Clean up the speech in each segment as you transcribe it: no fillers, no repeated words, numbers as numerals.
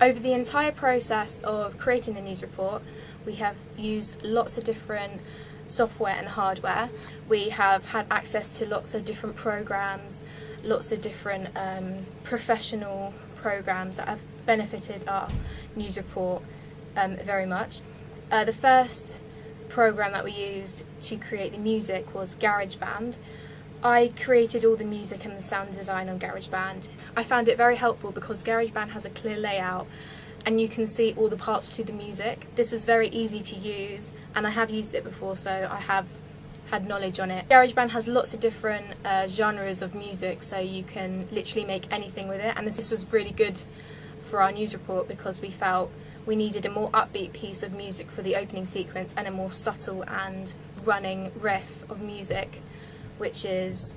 Over the entire process of creating the news report, we have used lots of different software and hardware. We have had access to lots of different programs, lots of different professional programs that have benefited our news report very much. The first program that we used to create the music was GarageBand. I created all the music and the sound design on GarageBand. I found it very helpful because GarageBand has a clear layout and you can see all the parts to the music. This was very easy to use and I have used it before, so I have had knowledge on it. GarageBand has lots of different genres of music, so you can literally make anything with it, and this was really good for our news report because we felt we needed a more upbeat piece of music for the opening sequence and a more subtle and running riff of music, which is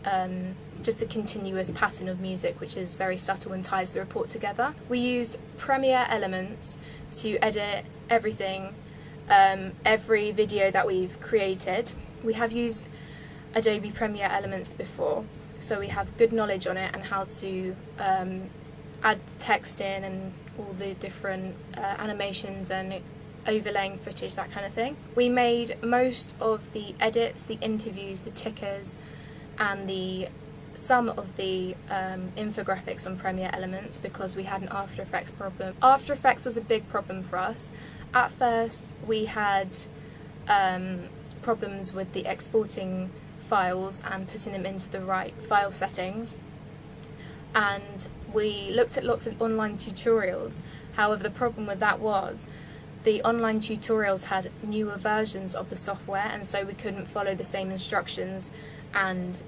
just a continuous pattern of music which is very subtle and ties the report together. We used Premiere Elements to edit everything, every video that we've created. We have used Adobe Premiere Elements before, so we have good knowledge on it and how to add text in and all the different animations and overlaying footage, that kind of thing. We made most of the edits, the interviews, the tickers and some of the infographics on Premiere Elements because we had an After Effects problem. After Effects was a big problem for us. At first we had problems with the exporting files and putting them into the right file settings, and we looked at lots of online tutorials. However, the problem with that was the online tutorials had newer versions of the software, and so we couldn't follow the same instructions and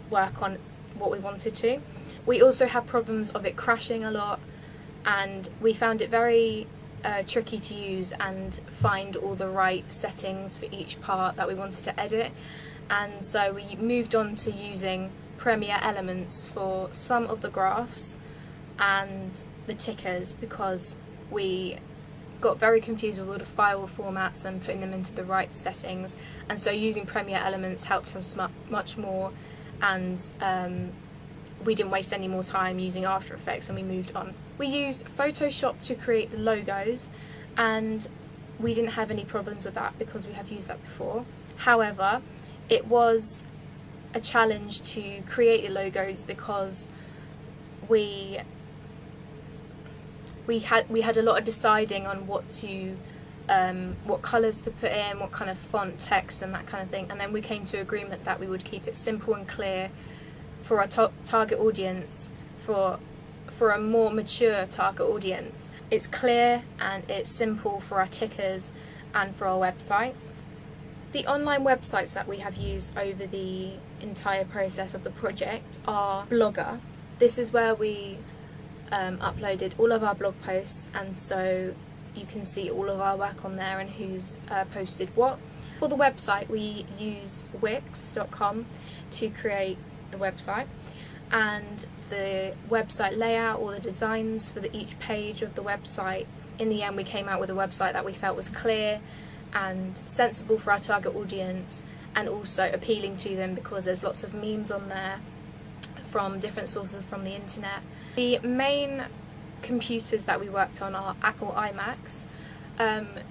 work on what we wanted to. We also had problems of it crashing a lot, and we found it very tricky to use and find all the right settings for each part that we wanted to edit, and so we moved on to using Premiere Elements for some of the graphs and the tickers because we got very confused with all the file formats and putting them into the right settings, and so using Premiere Elements helped us much more, and we didn't waste any more time using After Effects and we moved on. We used Photoshop to create the logos and we didn't have any problems with that because we have used that before. However, it was a challenge to create the logos because we had a lot of deciding on what colours to put in, what kind of font, text and that kind of thing, and then we came to agreement that we would keep it simple and clear for our target audience, for a more mature target audience. It's clear and it's simple for our tickers and for our website. The online websites that we have used over the entire process of the project are Blogger. This is where we uploaded all of our blog posts, and so you can see all of our work on there and who's posted what. For the website we used Wix.com to create the website, and the website layout, all the designs for each page of the website. In the end we came out with a website that we felt was clear and sensible for our target audience and also appealing to them because there's lots of memes on there from different sources from the internet. The main computers that we worked on are Apple iMacs.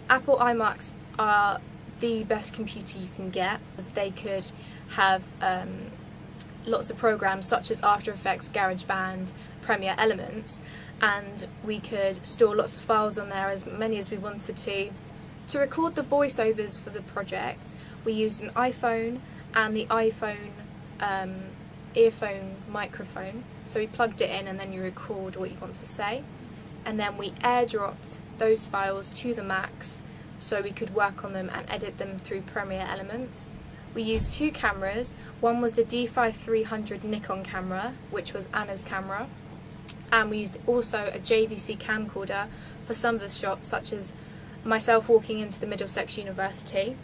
Apple iMacs are the best computer you can get because they could have lots of programs such as After Effects, GarageBand, Premiere Elements, and we could store lots of files on there, as many as we wanted to. To record the voiceovers for the project we used an iPhone and the iPhone earphone microphone, so we plugged it in and then you record what you want to say, and then we airdropped those files to the Macs so we could work on them and edit them through Premiere Elements. We used two cameras. One was the D5300 Nikon camera, which was Anna's camera, and we used also a JVC camcorder for some of the shots, such as myself walking into the Middlesex University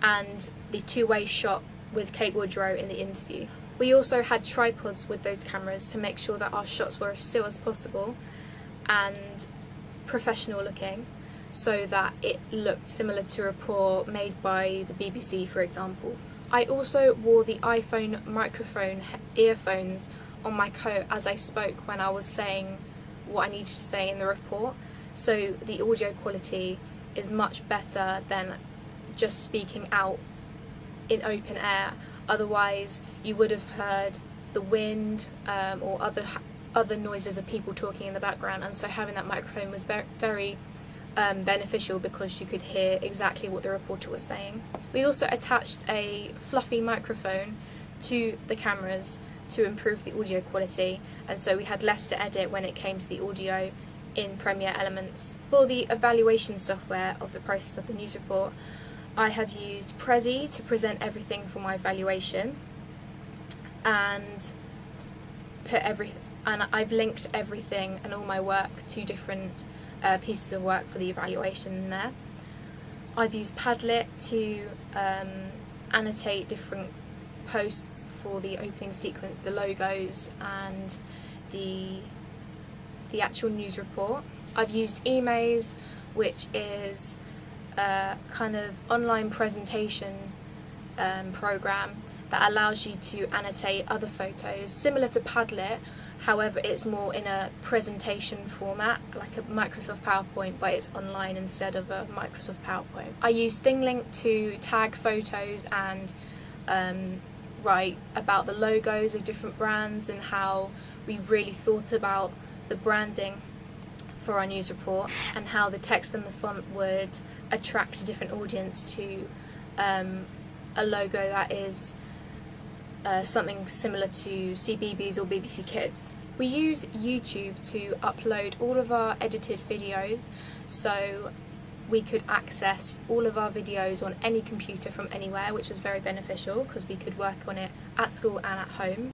and the two-way shot with Kate Woodrow in the interview. We also had tripods with those cameras to make sure that our shots were as still as possible and professional looking, so that it looked similar to a report made by the BBC, for example. I also wore the iPhone microphone earphones on my coat as I spoke when I was saying what I needed to say in the report. So the audio quality is much better than just speaking out in open air. Otherwise you would have heard the wind or other noises of people talking in the background, and so having that microphone was very beneficial because you could hear exactly what the reporter was saying. We also attached a fluffy microphone to the cameras to improve the audio quality, and so we had less to edit when it came to the audio in Premiere Elements. For the evaluation software of the process of the news report, I have used Prezi to present everything for my evaluation, and I've linked everything and all my work to different pieces of work for the evaluation in there. I've used Padlet to annotate different posts for the opening sequence, the logos and the actual news report. I've used eMaze, which is a kind of online presentation program that allows you to annotate other photos, similar to Padlet. However, it's more in a presentation format, like a Microsoft PowerPoint, but it's online instead of a Microsoft PowerPoint. I use ThingLink to tag photos and write about the logos of different brands and how we really thought about the branding for our news report and how the text and the font would attract a different audience to a logo that is something similar to CBeebies or BBC Kids. We use YouTube to upload all of our edited videos, so we could access all of our videos on any computer from anywhere, which was very beneficial because we could work on it at school and at home.